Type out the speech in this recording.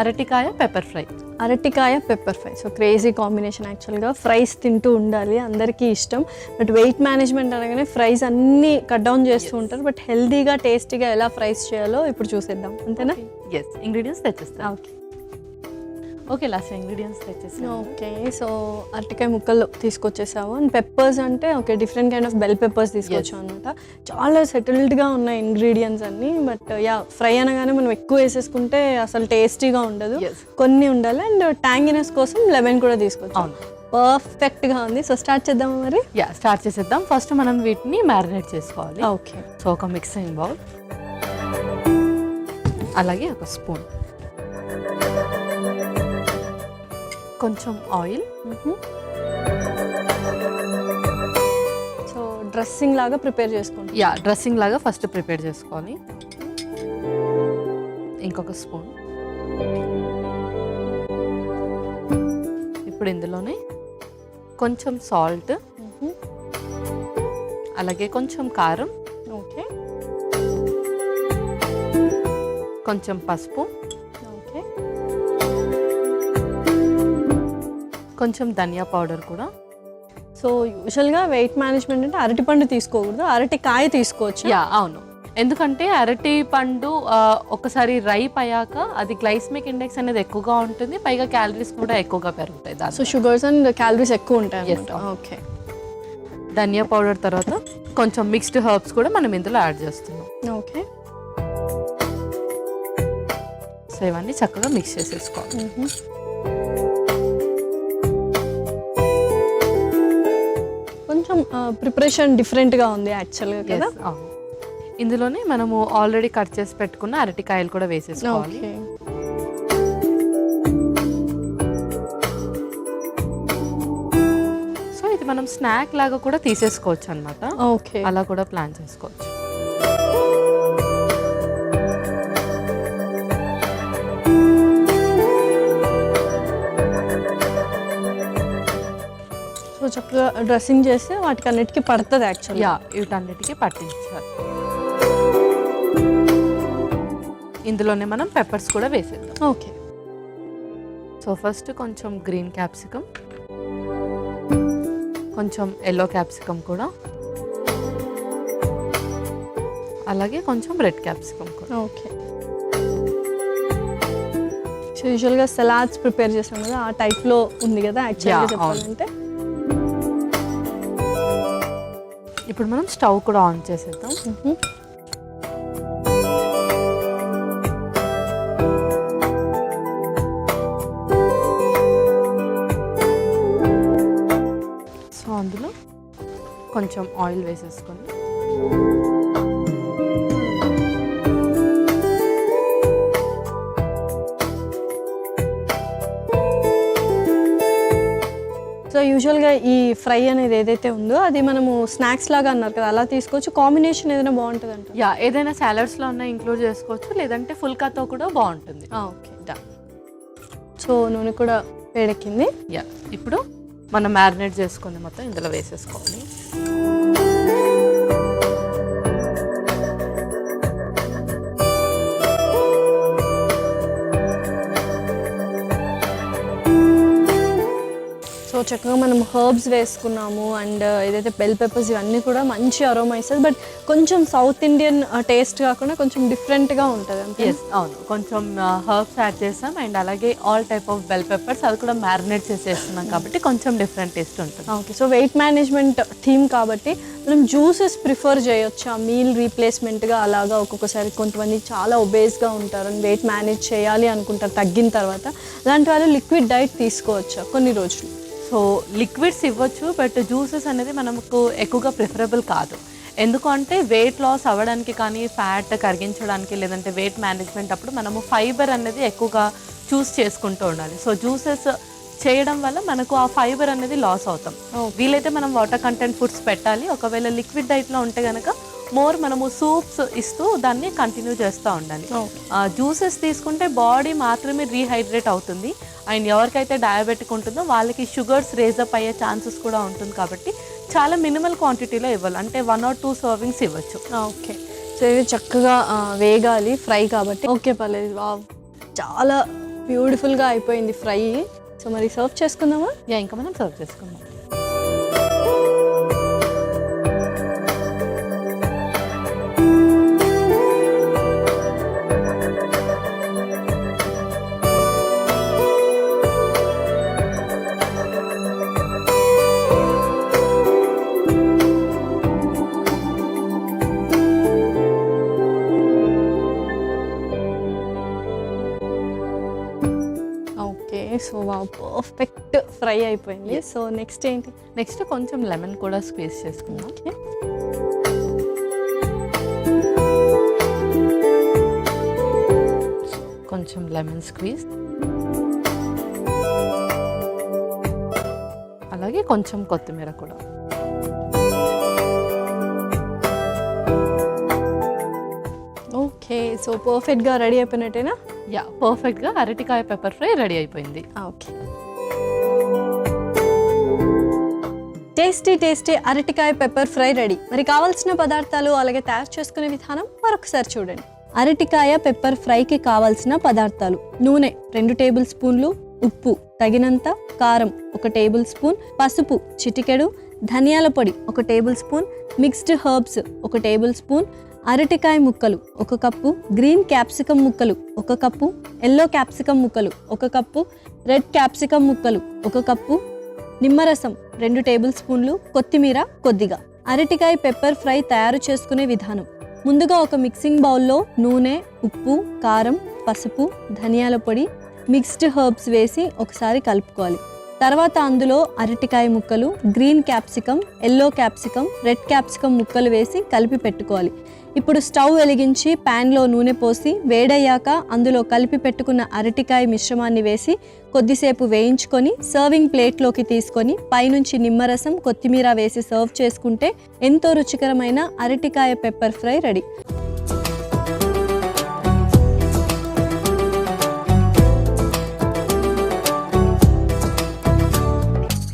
అరటికాయ pepper fry. అరటికాయ pepper fry, so crazy combination. యాక్చువల్గా ఫ్రైస్ తింటూ ఉండాలి, అందరికీ ఇష్టం. బట్ వెయిట్ మేనేజ్మెంట్ అనగానే ఫ్రైస్ అన్నీ కట్ డౌన్ చేస్తూ ఉంటారు. బట్ హెల్దీగా టేస్టీగా ఎలా ఫ్రైస్ చేయాలో ఇప్పుడు చూసేద్దాం, అంతేనా? ఎస్, ఇంగ్రీడియంట్స్ తెచ్చేస్తాం. ఓకే ఓకే, లాస్ట్ ఇంగ్రీడియంట్స్ తెచ్చేస్తాం. ఓకే, సో అరటికాయ ముక్కలు తీసుకొచ్చేసావు. అండ్ పెప్పర్స్ అంటే okay, different kind of bell peppers తీసుకొచ్చావు అనమాట. చాలా సెటిల్డ్గా ఉన్నాయి ఇంగ్రీడియంట్స్ అన్నీ. బట్ యా, ఫ్రై అనగానే మనం ఎక్కువ వేసేసుకుంటే అసలు టేస్టీగా ఉండదు, కొన్ని ఉండాలి. అండ్ ట్యాంగినెస్ కోసం లెమన్ కూడా తీసుకొచ్చాం. పర్ఫెక్ట్గా ఉంది. సో స్టార్ట్ చేద్దామా మరి? యా, స్టార్ట్ చేసేద్దాం. ఫస్ట్ మనం వీటిని మ్యారినేట్ చేసుకోవాలి. ఓకే, సో ఒక మిక్సింగ్ బౌల్, అలాగే ఒక స్పూన్, కొంచెం ఆయిల్. సో డ్రెస్సింగ్ లాగా ప్రిపేర్ చేసుకోండి. యా, డ్రెస్సింగ్ లాగా ఫస్ట్ ప్రిపేర్ చేసుకోవాలి. ఇంకొక స్పూన్. ఇప్పుడు ఇందులోనే కొంచెం సాల్ట్, అలాగే కొంచెం కారం, ఓకే, కొంచెం పసుపు, ఓకే, కొంచెం ధనియా పౌడర్ కూడా. సో యూజువల్గా వెయిట్ మేనేజ్మెంట్ అంటే అరటిపండు తీసుకోకూడదు, అరటికాయ తీసుకోవచ్చు. యా, అవును. ఎందుకంటే అరటి పండు ఒకసారి రైప్ అయ్యాక అది గ్లైసెమిక్ ఇండెక్స్ అనేది ఎక్కువగా ఉంటుంది, పైగా క్యాలరీస్ కూడా ఎక్కువగా పెరుగుతాయి. సో షుగర్స్ అండ్ క్యాలరీస్ ఎక్కువ ఉంటాయి. ఓకే, ధనియా పౌడర్ తర్వాత కొంచెం మిక్స్డ్ హర్బ్స్ కూడా మనం ఇందులో యాడ్ చేస్తున్నాం. ఓకే, సో ఇవన్నీ చక్కగా మిక్స్ చేసేసుకోవాలి. కొంచెం ప్రిపరేషన్ డిఫరెంట్గా ఉంది యాక్చువల్గా కదా. ఇందులోనే మనము ఆల్రెడీ కట్ చేసి పెట్టుకున్న అరటికాయలు కూడా వేసేసుకోవాలి. సో ఇది మనం స్నాక్ లాగా కూడా తీసేసుకోవచ్చు అన్నమాట. ఓకే, అలా కూడా ప్లాన్ చేసుకోవచ్చు. సో చక్కగా డ్రెస్సింగ్ చేస్తే వాటికి అన్నిటికీ పడుతుంది యాక్చువల్లీ. యా, వీటన్నిటికీ పట్టించాలి. ఇందులోనే మనం పెప్పర్స్ కూడా వేసేద్దాం. ఓకే, సో ఫస్ట్ కొంచెం గ్రీన్ క్యాప్సికమ్, కొంచెం ఎల్లో క్యాప్సికమ్ కూడా, అలాగే కొంచెం రెడ్ క్యాప్సికమ్ కూడా. ఓకే, సో యూజువల్గా సలాడ్స్ ప్రిపేర్ చేస్తాం కదా, ఆ టైప్లో ఉంది కదా యాక్చువల్గా చెప్పాలంటే. ఇప్పుడు మనం స్టవ్ కూడా ఆన్ చేసేద్దాం. సో అందులో కొంచెం ఆయిల్ వేసేసుకొని సో యూజువల్గా ఈ ఫ్రై అనేది ఏదైతే ఉందో అది మనము స్నాక్స్ లాగా అన్నారు కదా, అలా తీసుకోవచ్చు. కాంబినేషన్ ఏదైనా బాగుంటుంది అంట. యా, ఏదైనా సాలడ్స్లో ఉన్న ఇంక్లూడ్ చేసుకోవచ్చు, లేదంటే ఫుల్కాతో కూడా బాగుంటుంది. Okay, done. సో నూనె కూడా వేడెక్కింది. యా, ఇప్పుడు మనం మ్యారినేట్ చేసుకుని మొత్తం ఇందులో వేసేసుకోవాలి. సో చక్కగా మనం హర్బ్స్ వేసుకున్నాము అండ్ ఏదైతే బెల్ పెప్పర్స్ ఇవన్నీ కూడా మంచి అరోమా ఇస్తుంది. బట్ కొంచెం సౌత్ ఇండియన్ టేస్ట్ కాకుండా కొంచెం డిఫరెంట్గా ఉంటుంది. ఎస్, అవును. కొంచెం హర్బ్స్ యాడ్ చేస్తాం అండ్ అలాగే all type of bell peppers అది కూడా మ్యారినేట్ చేసేస్తున్నాం కాబట్టి కొంచెం డిఫరెంట్ టేస్ట్ ఉంటుంది. Okay, so weight management theme కాబట్టి మనం జ్యూసెస్ ప్రిఫర్ చేయొచ్చు ఆ మీల్ రీప్లేస్మెంట్గా. అలాగా ఒక్కొక్కసారి కొంతమంది చాలా ఒబేస్గా ఉంటారు అండ్ వెయిట్ మేనేజ్ చేయాలి అనుకుంటారు తగ్గిన తర్వాత, అలాంటి వాళ్ళు లిక్విడ్ డైట్ తీసుకోవచ్చు కొన్ని రోజులు. సో లిక్విడ్స్ ఇవ్వచ్చు, బట్ జ్యూసెస్ అనేది మనకు ఎక్కువగా ప్రిఫరబుల్ కాదు. ఎందుకంటే వెయిట్ లాస్ అవ్వడానికి కానీ, ఫ్యాట్ కరిగించడానికి, లేదంటే వెయిట్ మేనేజ్మెంట్ అప్పుడు మనము ఫైబర్ అనేది ఎక్కువగా చూస్ చేసుకుంటూ ఉండాలి. సో జ్యూసెస్ చేయడం వల్ల మనకు ఆ ఫైబర్ అనేది లాస్ అవుతాం. వీలైతే మనం వాటర్ కంటెంట్ ఫుడ్స్ పెట్టాలి. ఒకవేళ లిక్విడ్ డైట్లో ఉంటే కనుక మోర్ మనము సూప్స్ ఇస్తూ దాన్ని కంటిన్యూ చేస్తూ ఉండాలి. జ్యూసెస్ తీసుకుంటే బాడీ మాత్రమే రీహైడ్రేట్ అవుతుంది అండ్ ఎవరికైతే డయాబెటిక్ ఉంటుందో వాళ్ళకి షుగర్స్ రేజప్ అయ్యే ఛాన్సెస్ కూడా ఉంటుంది. కాబట్టి చాలా మినిమల్ క్వాంటిటీలో ఇవ్వాలి, అంటే 1 or 2 సర్వింగ్స్ ఇవ్వచ్చు. ఓకే, సో ఇవి చక్కగా వేగాలి ఫ్రై కాబట్టి. ఓకే, పర్లేదు. చాలా బ్యూటిఫుల్గా అయిపోయింది ఫ్రై. సో మరి సర్వ్ చేసుకుందామా? యా, ఇంకా మనం సర్వ్ చేసుకుందాం. ఓకే, సో పర్ఫెక్ట్ ఫ్రై అయిపోయింది. సో నెక్స్ట్ ఏంటి? నెక్స్ట్ కొంచెం లెమన్ కూడా స్క్వీజ్ చేసుకుందాం. ఓకే, కొంచెం లెమన్ స్క్వీజ్, అలాగే కొంచెం కొత్తిమీర కూడా. ఓకే, సో పర్ఫెక్ట్గా రెడీ అయిపోయినట్టేనా? యా, పర్ఫెక్ట్గా అరటికాయ పెప్పర్ ఫ్రై రెడీ అయిపోయింది. ఓకే, టేస్టీ టేస్టీ అరటికాయ పెప్పర్ ఫ్రై రెడీ. మరి కావాల్సిన పదార్థాలు అలాగే తయారు చేసుకునే విధానం మరొకసారి చూడండి. అరటికాయ పెప్పర్ ఫ్రైకి కావాల్సిన పదార్థాలు: నూనె 2 టేబుల్ స్పూన్లు, ఉప్పు తగినంత, కారం 1 టేబుల్ స్పూన్, పసుపు చిటికెడు, ధనియాల పొడి 1 table spoon, mixed herbs 1 table spoon, అరటికాయ ముక్కలు 1 కప్పు, గ్రీన్ క్యాప్సికమ్ ముక్కలు 1 కప్పు, ఎల్లో క్యాప్సికమ్ ముక్కలు 1 కప్పు, రెడ్ క్యాప్సికమ్ ముక్కలు 1 కప్పు, నిమ్మరసం 2 టేబుల్ స్పూన్లు, కొత్తిమీర కొద్దిగా. అరటికాయ పెప్పర్ ఫ్రై తయారు చేసుకునే విధానం: ముందుగా ఒక మిక్సింగ్ బౌల్లో నూనె, ఉప్పు, కారం, పసుపు, ధనియాల పొడి, మిక్స్డ్ హర్బ్స్ వేసి ఒకసారి కలుపుకోవాలి. తర్వాత అందులో అరటికాయ ముక్కలు, green capsicum, yellow capsicum, red capsicum ముక్కలు వేసి కలిపి పెట్టుకోవాలి. ఇప్పుడు స్టవ్ వెలిగించి ప్యాన్లో నూనె పోసి వేడయ్యాక అందులో కలిపి పెట్టుకున్న అరటికాయ మిశ్రమాన్ని వేసి కొద్దిసేపు వేయించుకొని సర్వింగ్ ప్లేట్లోకి తీసుకొని పైనుంచి నిమ్మరసం, కొత్తిమీర వేసి సర్వ్ చేసుకుంటే ఎంతో రుచికరమైన అరటికాయ పెప్పర్ ఫ్రై రెడీ.